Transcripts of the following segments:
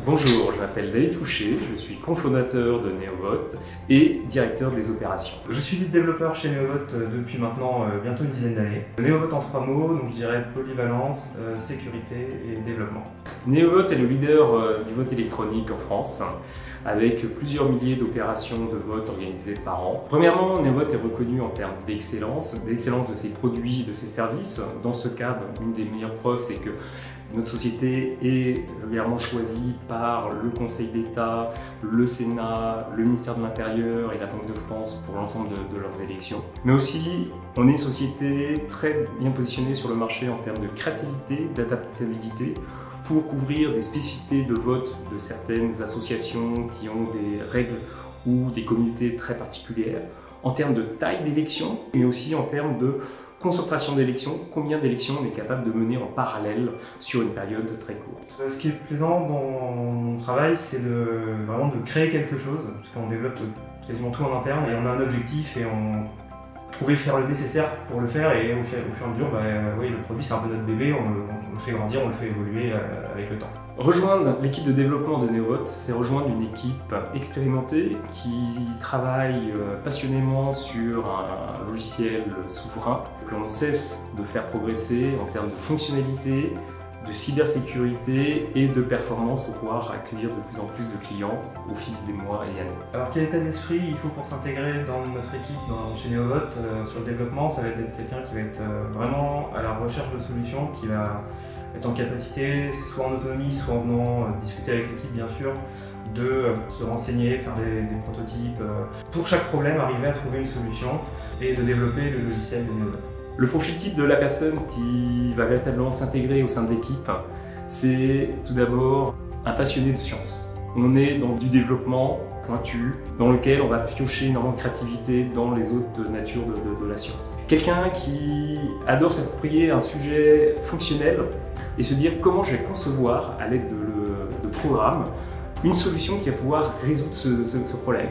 Bonjour, je m'appelle David Fouché, je suis cofondateur de Neovot et directeur des opérations. Je suis lead développeur chez Neovot depuis maintenant bientôt une dizaine d'années. Neovot en 3 mots, donc je dirais polyvalence, sécurité et développement. Neovot est le leader du vote électronique en France, avec plusieurs milliers d'opérations de vote organisées par an. Premièrement, Neovot est reconnu en termes d'excellence de ses produits et de ses services. Dans ce cadre, une des meilleures preuves, c'est que notre société est régulièrement choisie par le Conseil d'État, le Sénat, le ministère de l'Intérieur et la Banque de France pour l'ensemble de leurs élections. Mais aussi, on est une société très bien positionnée sur le marché en termes de créativité, d'adaptabilité, pour couvrir des spécificités de vote de certaines associations qui ont des règles ou des communautés très particulières, en termes de taille d'élection, mais aussi en termes de concentration d'élections, combien d'élections on est capable de mener en parallèle sur une période très courte. Ce qui est plaisant dans mon travail, c'est vraiment de créer quelque chose, parce qu'on développe quasiment tout en interne et on a un objectif et on trouver faire le nécessaire pour le faire, et au fur et à mesure, oui, le produit c'est un peu notre bébé, on le fait grandir, on le fait évoluer avec le temps. Rejoindre l'équipe de développement de Neovot, c'est rejoindre une équipe expérimentée qui travaille passionnément sur un logiciel souverain que l'on cesse de faire progresser en termes de fonctionnalité, de cybersécurité et de performance pour pouvoir accueillir de plus en plus de clients au fil des mois et années. Alors quel état d'esprit il faut pour s'intégrer dans notre équipe chez Neovot sur le développement? Ça va être quelqu'un qui va être vraiment à la recherche de solutions, qui va être en capacité, soit en autonomie, soit en venant discuter avec l'équipe bien sûr, de se renseigner, faire des prototypes, pour chaque problème arriver à trouver une solution et de développer le logiciel de Neovot. Le profil type de la personne qui va véritablement s'intégrer au sein de l'équipe, c'est tout d'abord un passionné de science. On est dans du développement pointu, dans lequel on va piocher énormément de créativité dans les autres natures de la science. Quelqu'un qui adore s'approprier un sujet fonctionnel et se dire comment je vais concevoir, à l'aide de programmes, une solution qui va pouvoir résoudre ce problème.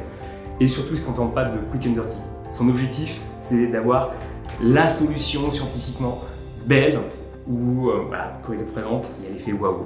Et surtout, il ne se contente pas de quick and dirty. Son objectif, c'est d'avoir la solution scientifiquement belle où, quand il le présente, il y a l'effet waouh.